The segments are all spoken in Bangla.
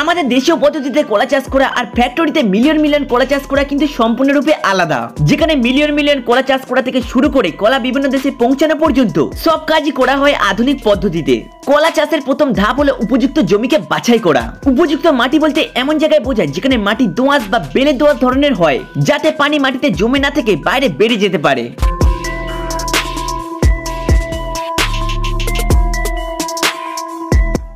আমাদের দেশীয় পদ্ধতিতে কলা চাষ করা আর ফ্যাক্টরিতে মিলিয়ন মিলিয়ন কলা চাষ করা কিন্তু সম্পূর্ণরূপে আলাদা। যেখানে মিলিয়ন মিলিয়ন কলা চাষ করা থেকে শুরু করে কলা বিভিন্ন দেশে পৌঁছানো পর্যন্ত সব কাজই করা হয় আধুনিক পদ্ধতিতে। কলা চাষের প্রথম ধাপ হলো উপযুক্ত জমিকে বাছাই করা। উপযুক্ত মাটি বলতে এমন জায়গায় বোঝায় যেখানে মাটি দোআঁশ বা বেলে দোআঁশ ধরনের হয়, যাতে পানি মাটিতে জমে না থেকে বাইরে বেরিয়ে যেতে পারে।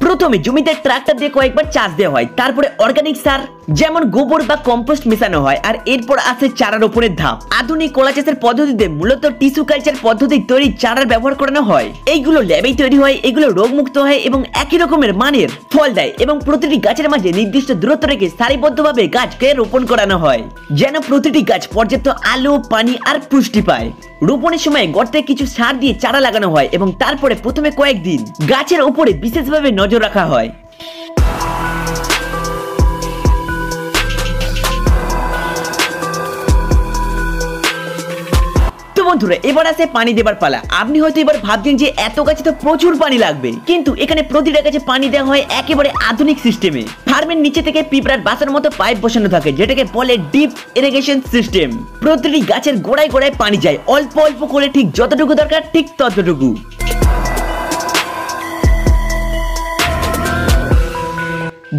প্রথমে জমিতে ট্রাক্টর দিয়ে কয়েকবার চাষ দেওয়া হয়, তারপরে অর্গানিক সার যেমন গোবর বা কম্পোস্ট মেশানো হয়, আর এরপর আসে চারা রোপণের ধাপ। আধুনিক কলা চাষের পদ্ধতিতে মূলত টিস্যু কালচার পদ্ধতি তৈরি চারার ব্যবহার করানো হয়। এইগুলো ল্যাবেই তৈরি হয়, এগুলো রোগমুক্ত হয় এবং একই রকমের মানের ফল দেয় এবং প্রতিটি গাছের মাঝে নির্দিষ্ট দূরত্ব রেখে সারিবদ্ধভাবে গাছকে রোপণ করানো হয়, যেন প্রতিটি গাছ পর্যাপ্ত আলো, পানি আর পুষ্টি পায়। রোপণের সময় গর্তে কিছু সার দিয়ে চারা লাগানো হয় এবং তারপরে প্রথমে কয়েকদিন গাছের উপরে বিশেষভাবে নজর রাখা হয়। বন্ধুরা, এবার আসে পানি দেবার পালা। আপনি হয়তো এবার ভাবছেন যে এত গাছে তো প্রচুর পানি লাগবে, কিন্তু এখানে প্রতিটা গাছে পানি দেওয়া হয় একেবারে আধুনিক সিস্টেমে। ফার্মের নিচে থেকে পিঁপড়ার বাসার মতো পাইপ বসানো থাকে, যেটাকে বলে ডিপ ইরিগেশন সিস্টেম। প্রতিটি গাছের গোড়ায় গোড়ায় পানি যায়, অল্প অল্প করে, ঠিক যতটুকু দরকার ঠিক ততটুকু।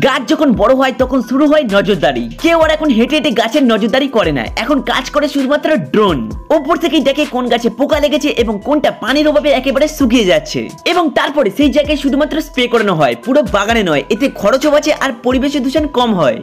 গাছ যখন বড় হয় তখন শুরু হয় নজরদারি। কেউ আর এখন হেঁটে হেঁটে গাছের নজরদারি করে না, এখন কাজ করে শুধুমাত্র ড্রোন। উপর থেকেই দেখে কোন গাছে পোকা লেগেছে এবং কোনটা পানির অভাবে একেবারে শুকিয়ে যাচ্ছে, এবং তারপরে সেই জায়গায় শুধুমাত্র স্প্রে করানো হয়, পুরো বাগানে নয়। এতে খরচও বাঁচে আর পরিবেশ দূষণ কম হয়।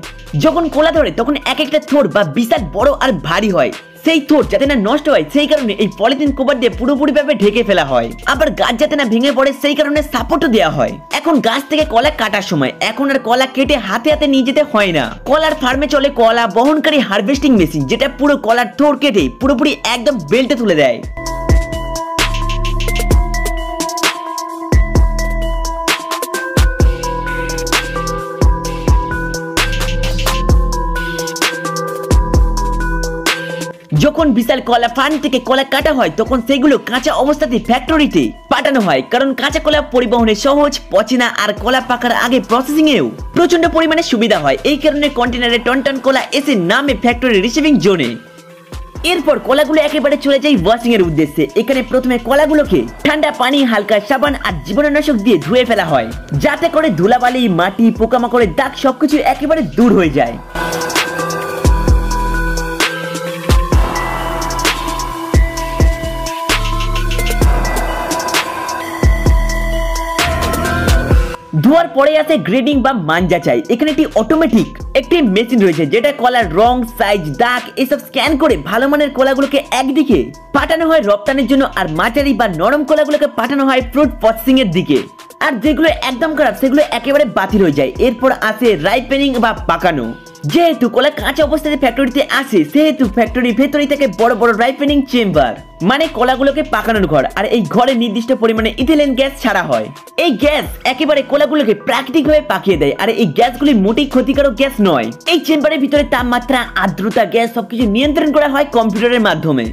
যখন কোলা ধরে তখন এক একটা থোড় বা বিশাল বড় আর ভারী হয়। সেই থোড় যাতে না নষ্ট হয় সেই কারণে এই পলিথিন কভার দিয়ে পুরোপুরিভাবে ঢেকে ফেলা হয়। আবার গাছ যাতে না ভেঙে পড়ে সেই কারণে সাপোর্টও দেওয়া হয়। এখন গাছ থেকে কলা কাটার সময় এখন আর কলা কেটে হাতে হাতে নিয়ে যেতে হয় না। কলার ফার্মে চলে কলা বহনকারী হারভেস্টিং মেশিন, যেটা পুরো কলার থোড় কেটে পুরোপুরি একদম বেল্টে তুলে দেয়। যখন বিশাল কলা ফার্ম থেকে কলা কাটা হয় তখন সেগুলো কাঁচা অবস্থাতে ফ্যাক্টরিতে পাঠানো হয়, কারণ কাঁচা কলা পরিবহনে সহজ, পচে না, আর কলা পাকার আগে প্রসেসিং এও প্রচন্ড পরিমাণে সুবিধা হয়। এই কারণে কন্টেনারে টন টন কলা এসে নামে ফ্যাক্টরি রিসিভিং জোনে। এরপর কলাগুলো একেবারে চলে যায় ওয়াশিং এর উদ্দেশ্যে। এখানে প্রথমে কলাগুলোকে ঠান্ডা পানি, হালকা সাবান আর জীবাণুনাশক দিয়ে ধুয়ে ফেলা হয়, যাতে করে ধুলাবালি, মাটি, পোকামাকড়ের দাগ সবকিছু একেবারে দূর হয়ে যায়। ধোয়ার পরে আসে গ্রেডিং বা মান যাচাই। এখানে একটি অটোমেটিক একটি মেশিন রয়েছে, যেটা কলার রং, সাইজ, দাগ এসব স্ক্যান করে ভালো মানের কলাগুলোকে একদিকে পাঠানো হয় রপ্তানির জন্য, আর মাঝারি বা নরম কলাগুলোকে পাঠানো হয় ফ্রুট প্রসেসিং এর দিকে। আর যেগুলো একদম খারাপ সেগুলো একেবারে বাতিল হয়ে যায়। এরপর আসে রাইপেনিং বা পাকানো। যেহেতু কলা কাঁচা অবস্থাতে ফ্যাক্টরিতে আসে, সেহেতু ফ্যাক্টরির ভেতরেই থাকে বড় বড় রাইপেনিং চেম্বার, মানে কলাগুলোকে পাকানোর ঘর। আর এই ঘরে নির্দিষ্ট পরিমাণে ইথিলিন গ্যাস ছাড়া হয়। এই গ্যাস একেবারে কলাগুলোকে প্রাকৃতিকভাবে পাকিয়ে দেয়, আর এই গ্যাসগুলি মোটেই ক্ষতিকারক গ্যাস নয়। এই চেম্বারের ভিতরে তাপমাত্রা, আর্দ্রতা, গ্যাস সবকিছু নিয়ন্ত্রণ করা হয় কম্পিউটারের মাধ্যমে।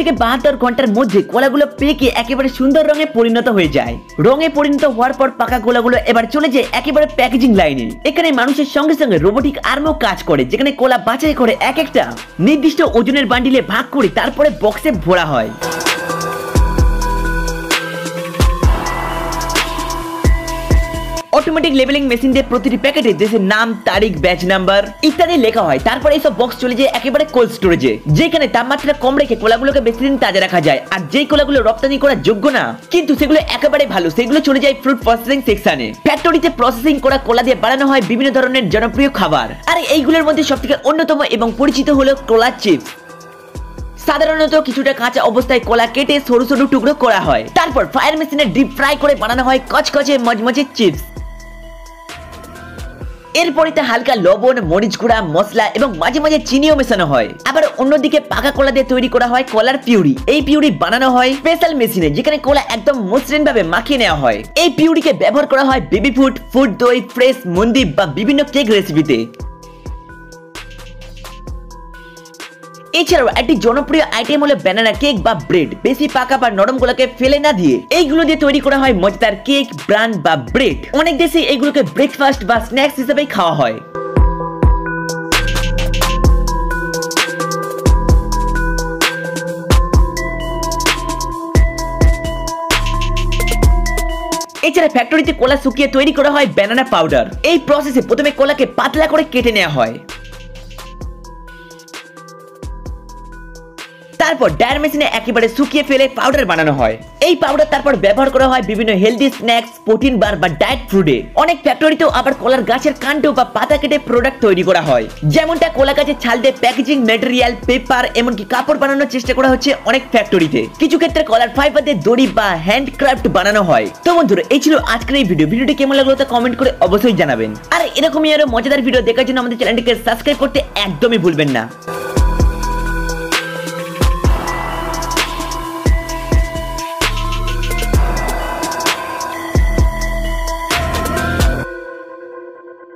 থেকে 72 ঘন্টার মধ্যে কলাগুলো পেকে একেবারে সুন্দর রঙে পরিণত হয়ে যায়। রঙে পরিণত হওয়ার পর পাকা কলাগুলো এবার চলে যায় একেবারে প্যাকেজিং লাইনে। এখানে মানুষের সঙ্গে সঙ্গে রোবোটিক আর্মও কাজ করে, যেখানে কলা বাছাই করে এক একটা নির্দিষ্ট ওজনের বান্ডিলে ভাগ করে তারপরে বক্সে ভরা হয়। অটোমেটিক লেবেলিং মেশিন দিয়ে প্রতিটি প্যাকেটে দেশের নাম, তারিখ, ব্যাচ নাম্বার ইত্যাদি লেখা হয়। তারপরে এইসব বক্স চলে যায় একেবারে কোল্ড স্টোরেজে, যেখানে তাপমাত্রা কম রেখে কলাগুলোকে বেশি দিন তাজা রাখা যায়। আর যেই কলাগুলো রপ্তানি করার যোগ্য না কিন্তু সেগুলো একেবারে ভালো, সেগুলো চলে যায় ফ্রুট প্রসেসিং সেকশনে। ফ্যাক্টরিতে প্রসেসিং করা কলা দিয়ে বানানো হয় বিভিন্ন ধরনের জনপ্রিয় খাবার। আর এইগুলোর মধ্যে সবথেকে অন্যতম এবং পরিচিত হলো কলা চিপস। সাধারণত কিছুটা কাঁচা অবস্থায় কলা কেটে সরু সরু টুকরো করা হয়, তারপর ফায়ার মেশিনে ডিপ ফ্রাই করে বানানো হয় কচকচে মচমচে চিপস। এরপরে তা হালকা লবণ, মরিচ গুঁড়া, মশলা এবং মাঝে মাঝে চিনিও মেশানো হয়। আবার অন্যদিকে পাকা কলা দিয়ে তৈরি করা হয় কলার পিউরি। এই পিউরি বানানো হয় স্পেশাল মেশিনে, যেখানে কলা একদম মসৃণ ভাবে মাখিয়ে নেওয়া হয়। এই পিউরিকে ব্যবহার করা হয় বেবি ফুড, ফুড দই, ফ্রেশ মন্দি বা বিভিন্ন কেক রেসিপিতে। এছাড়াও একটি জনপ্রিয় আইটেম হলো ব্যানানা কেক বা ব্রেড। বেশি পাকা বা নরম কলাকে ফেলে না দিয়ে এইগুলো দিয়ে তৈরি করা হয় মজাদার কেক, ব্রান বা ব্রেড। অনেক দেশে এইগুলোকে ব্রেকফাস্ট বা স্ন্যাক্স হিসেবে খাওয়া হয়। এছাড়া ফ্যাক্টরিতে কলা শুকিয়ে তৈরি করা হয় ব্যানানা পাউডার। এই প্রসেসে প্রথমে কলাকে পাতলা করে কেটে নেওয়া হয়, তারপর ডায়ার মেশিনে একেবারে শুকিয়ে ফেলে পাউডার বানানো হয়। এই পাউডার তারপর ব্যবহার করা হয় বিভিন্ন হেলদি স্ন্যাক্স, প্রোটিন বার বা ডায়েট ফুডে। অনেক ফ্যাক্টরিতেও আবার কলার গাছের কাণ্ড বা পাতা কেটে প্রোডাক্ট তৈরি করা হয়, যেমনটা কলা গাছের ছাল দিয়ে প্যাকেজিং ম্যাটেরিয়াল, পেপার, এমনকি কাপড় বানানোর চেষ্টা করা হচ্ছে অনেক ফ্যাক্টরিতে। কিছু ক্ষেত্রে কলার ফাইবার দিয়ে দড়ি বা হ্যান্ডক্রাফট বানানো হয়। তো বন্ধুরা, এই ছিল আজকের এই ভিডিওটি কেমন লাগলো তা কমেন্ট করে অবশ্যই জানাবেন। আর এরকমই আরো মজাদার ভিডিও দেখার জন্য আমাদের চ্যানেলটিকে সাবস্ক্রাইব করতে একদমই ভুলবেন না।